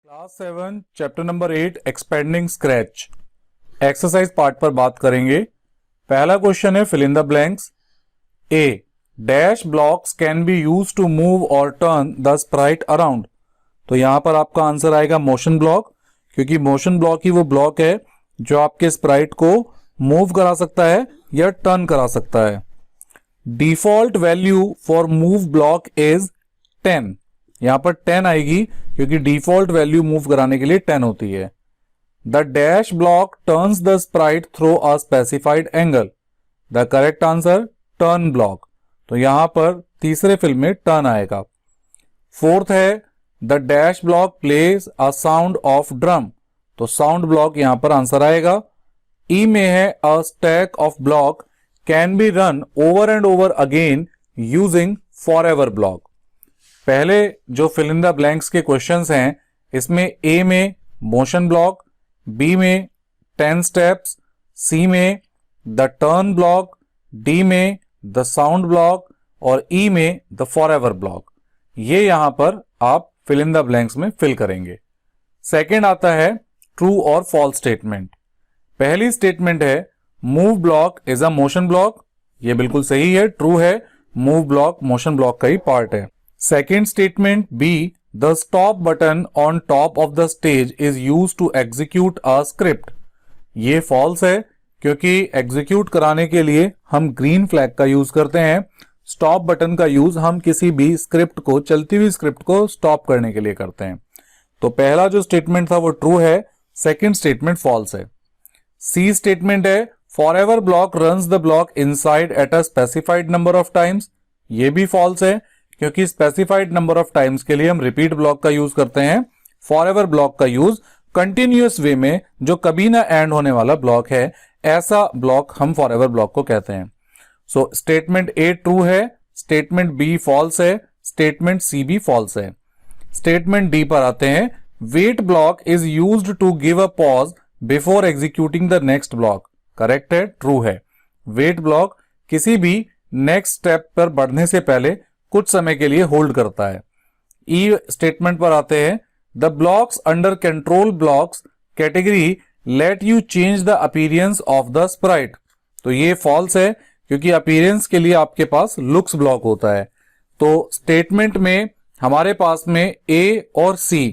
Class 7 chapter number 8 expanding scratch exercise part पर बात करेंगे। पहला क्वेश्चन है fill in the blanks. A dash blocks can be use to move और turn the sprite around. तो यहां पर आपका आंसर आएगा मोशन ब्लॉक, क्योंकि मोशन ब्लॉक ही वो ब्लॉक है जो आपके स्प्राइट को मूव करा सकता है या टर्न करा सकता है। Default value for move block is 10। यहां पर 10 आएगी क्योंकि डिफॉल्ट वैल्यू मूव कराने के लिए 10 होती है। The dash block turns the Sprite through a specified angle. The correct answer turn block. तो यहां पर तीसरे फिल में टर्न आएगा। फोर्थ है the dash block plays a sound of drum. तो साउंड ब्लॉक यहां पर आंसर आएगा। ई में है a stack of block can be run over and over again using for ever block. पहले जो फिल इन द ब्लैंक्स के क्वेश्चंस हैं, इसमें ए में मोशन ब्लॉक, बी में 10 स्टेप्स, सी में द टर्न ब्लॉक, डी में द साउंड ब्लॉक और ई में द फॉरएवर ब्लॉक। ये यहां पर आप फिल इन द ब्लैंक्स में फिल करेंगे। सेकंड आता है ट्रू और फॉल्स स्टेटमेंट। पहली स्टेटमेंट है move block is a motion block. ये बिल्कुल सही है, ट्रू है। मूव ब्लॉक मोशन ब्लॉक का ही पार्ट है। Second statement B the stop button on top of the stage is use to execute a script. ये फॉल्स है, क्योंकि एग्जीक्यूट कराने के लिए हम ग्रीन फ्लैग का यूज करते हैं। स्टॉप बटन का यूज हम किसी भी स्क्रिप्ट को, चलती हुई स्क्रिप्ट को स्टॉप करने के लिए करते हैं। तो पहला जो स्टेटमेंट था वो ट्रू है, सेकेंड स्टेटमेंट फॉल्स है। सी स्टेटमेंट है for ever block runs the block inside at a specified number of times. ये भी फॉल्स है, क्योंकि स्पेसिफाइड नंबर ऑफ टाइम्स के लिए हम रिपीट ब्लॉक का यूज करते हैं। फॉरएवर ब्लॉक का यूज कंटिन्यूअस वे में जो कभी ना एंड होने वाला ब्लॉक है, ऐसा ब्लॉक हम फॉरएवर ब्लॉक को कहते हैं। सो स्टेटमेंट ए ट्रू है, स्टेटमेंट बी फॉल्स है, स्टेटमेंट सी भी फॉल्स है। स्टेटमेंट डी पर आते हैं। Wait block is used to give a pause before executing the next block. Correct है, ट्रू है। वेट ब्लॉक किसी भी नेक्स्ट स्टेप पर बढ़ने से पहले कुछ समय के लिए होल्ड करता है। ई स्टेटमेंट पर आते हैं। The blocks under control blocks category let you change the appearance of the Sprite. तो ये फॉल्स है, क्योंकि अपीयरेंस के लिए आपके पास लुक्स ब्लॉक होता है। तो स्टेटमेंट में हमारे पास में ए और सी,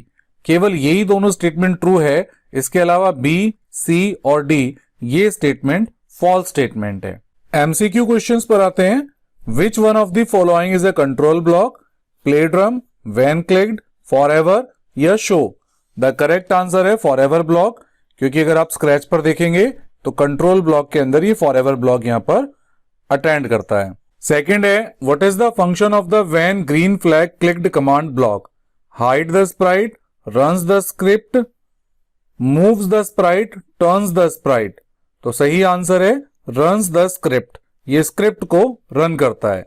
केवल यही दोनों स्टेटमेंट ट्रू है। इसके अलावा बी, सी और डी ये स्टेटमेंट फॉल्स स्टेटमेंट है। एमसीक्यू क्वेश्चंस पर आते हैं। Which one of the following is a control block? Play drum, when clicked, forever या show? The correct answer है forever block, क्योंकि अगर आप स्क्रैच पर देखेंगे तो कंट्रोल ब्लॉक के अंदर ये forever block यहां पर अटेंड करता है। सेकेंड है what is the function of the when green flag clicked command block? Hide the sprite, runs the script, moves the sprite, turns the sprite। तो सही आंसर है runs the script। ये script को run करता है।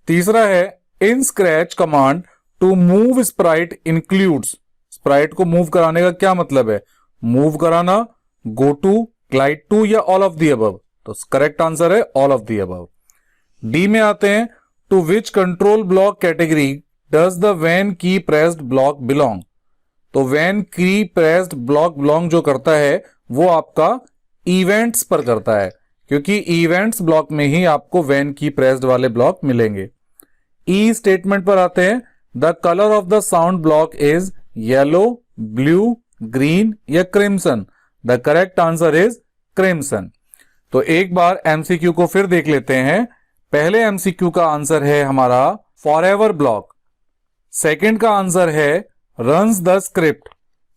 तीसरा है in Scratch command to move sprite includes. Sprite को मूव कराने का क्या मतलब है? मूव कराना, गो टू, ग्लाइड टू या ऑल ऑफ द अबव। तो करेक्ट आंसर है all of the above. D में आते हैं। To which control block category does the when key pressed block belong. तो when key pressed block belong जो करता है वो आपका इवेंट्स पर करता है, क्योंकि इवेंट्स ब्लॉक में ही आपको व्हेन की प्रेस्ड वाले ब्लॉक मिलेंगे। ई स्टेटमेंट पर आते हैं। The colour of the sound block is yellow, blue, green या crimson. The correct answer is crimson. तो एक बार एमसीक्यू को फिर देख लेते हैं। पहले एमसीक्यू का आंसर है हमारा फॉरएवर ब्लॉक। सेकंड का आंसर है रन्स द स्क्रिप्ट।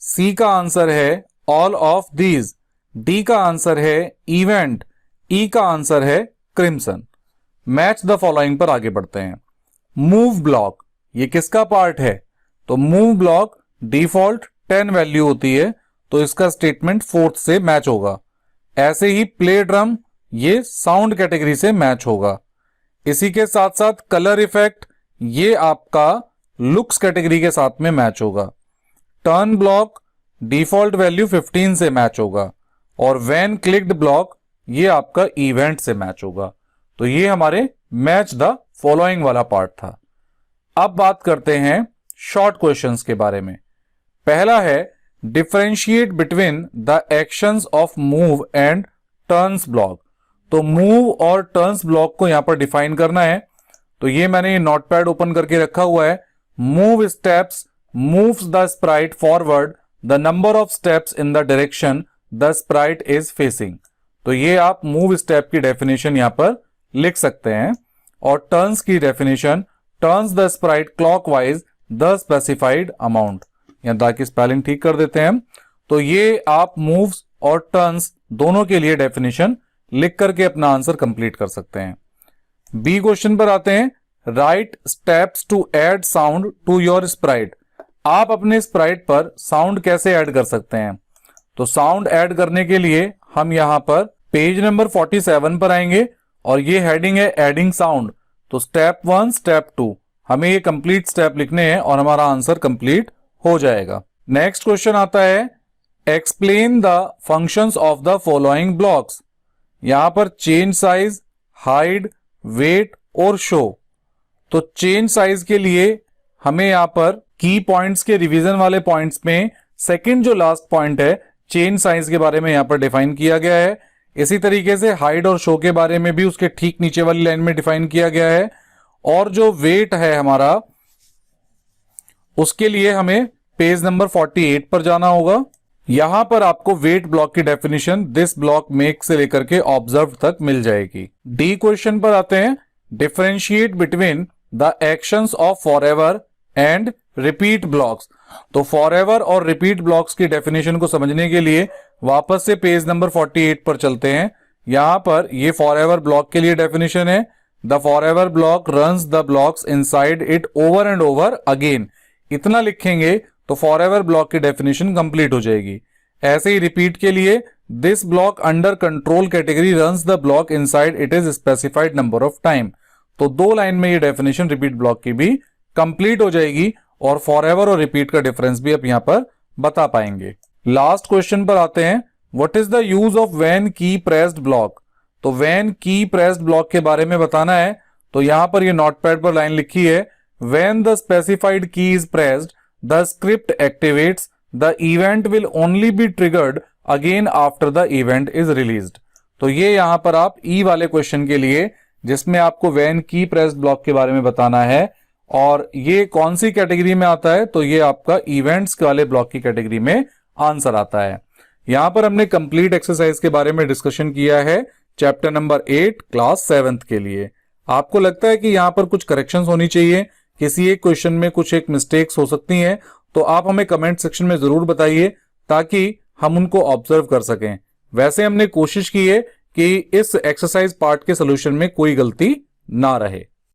सी का आंसर है ऑल ऑफ दीज। डी का आंसर है इवेंट। ई का आंसर है क्रिम्सन। मैच द फॉलोइंग पर आगे बढ़ते हैं। मूव ब्लॉक ये किसका पार्ट है? तो मूव ब्लॉक डिफॉल्ट 10 वैल्यू होती है, तो इसका स्टेटमेंट फोर्थ से मैच होगा। ऐसे ही प्ले ड्रम ये साउंड कैटेगरी से मैच होगा। इसी के साथ साथ कलर इफेक्ट ये आपका लुक्स कैटेगरी के साथ में मैच होगा। टर्न ब्लॉक डिफॉल्ट वैल्यू 15 से मैच होगा और व्हेन क्लिक्ड ब्लॉक ये आपका इवेंट से मैच होगा। तो ये हमारे मैच द फॉलोइंग वाला पार्ट था। अब बात करते हैं शॉर्ट क्वेश्चंस के बारे में। पहला है differentiate between the actions of move and turns block. तो मूव और टर्न्स ब्लॉक को यहां पर डिफाइन करना है। तो ये मैंने नोटपैड ओपन करके रखा हुआ है। Move steps moves the Sprite forward the number of steps in the direction the Sprite is facing. तो ये आप मूव स्टेप की डेफिनेशन यहां पर लिख सकते हैं। और टर्न्स की definition turns the Sprite clockwise the specified amount. यहां ताकि स्पेलिंग ठीक कर देते हैं हम। तो ये आप मूव्स और टर्न्स दोनों के लिए डेफिनेशन लिख करके अपना आंसर कंप्लीट कर सकते हैं। बी क्वेश्चन पर आते हैं। Write steps to add sound to your sprite. आप अपने स्प्राइट पर साउंड कैसे ऐड कर सकते हैं? तो साउंड ऐड करने के लिए हम यहां पर पेज नंबर 47 पर आएंगे और ये हेडिंग है एडिंग साउंड। तो स्टेप 1 स्टेप 2 हमें ये कंप्लीट स्टेप लिखने हैं और हमारा आंसर कंप्लीट हो जाएगा। नेक्स्ट क्वेश्चन आता है explain the functions of the following blocks. यहां पर चेंज साइज, हाइड, वेट और शो। तो चेंज साइज के लिए हमें यहां पर की पॉइंट्स के रिवीजन वाले पॉइंट्स में सेकंड जो लास्ट पॉइंट है चेंज साइज के बारे में यहां पर डिफाइन किया गया है। इसी तरीके से हाइड और शो के बारे में भी उसके ठीक नीचे वाली लाइन में डिफाइन किया गया है। और जो वेट है हमारा उसके लिए हमें पेज नंबर 48 पर जाना होगा। यहां पर आपको वेट ब्लॉक की डेफिनेशन दिस ब्लॉक मेक से लेकर के ऑब्जर्व तक मिल जाएगी। डी क्वेश्चन पर आते हैं differentiate between the actions of forever and repeat blocks. तो फॉरएवर और रिपीट ब्लॉक्स की डेफिनेशन को समझने के लिए वापस से पेज नंबर 48 पर चलते हैं। यहां पर ये फॉरएवर ब्लॉक के लिए डेफिनेशन है। The forever block runs the blocks inside it over and over again. इतना लिखेंगे तो फॉरएवर ब्लॉक की डेफिनेशन कंप्लीट हो जाएगी। ऐसे ही रिपीट के लिए this block under control category runs the block inside it is specified number of time. तो 2 लाइन में ये डेफिनेशन रिपीट ब्लॉक की भी कंप्लीट हो जाएगी और फॉरएवर और रिपीट का डिफरेंस भी आप यहां पर बता पाएंगे। लास्ट क्वेश्चन पर आते हैं what is the use of when key pressed block. तो व्हेन की प्रेस्ड ब्लॉक के बारे में बताना है। तो यहां पर ये नोटपैड पर लाइन लिखी है व्हेन द स्पेसिफाइड की is pressed the script activates the event will only B triggered again after the event is released. तो ये यहां पर आप ई वाले क्वेश्चन के लिए जिसमें आपको व्हेन की प्रेस्ड ब्लॉक के बारे में बताना है और ये कौन सी कैटेगरी में आता है, तो ये आपका इवेंट्स वाले ब्लॉक की कैटेगरी में आंसर आता है। यहां पर हमने कंप्लीट एक्सरसाइज के बारे में डिस्कशन किया है चैप्टर नंबर 8 क्लास 7 के लिए। आपको लगता है कि यहां पर कुछ करेक्शंस होनी चाहिए, किसी एक क्वेश्चन में कुछ एक मिस्टेक्स हो सकती हैं, तो आप हमें कमेंट सेक्शन में जरूर बताइए ताकि हम उनको ऑब्जर्व कर सकें। वैसे हमने कोशिश की है कि इस एक्सरसाइज पार्ट के सोल्यूशन में कोई गलती ना रहे।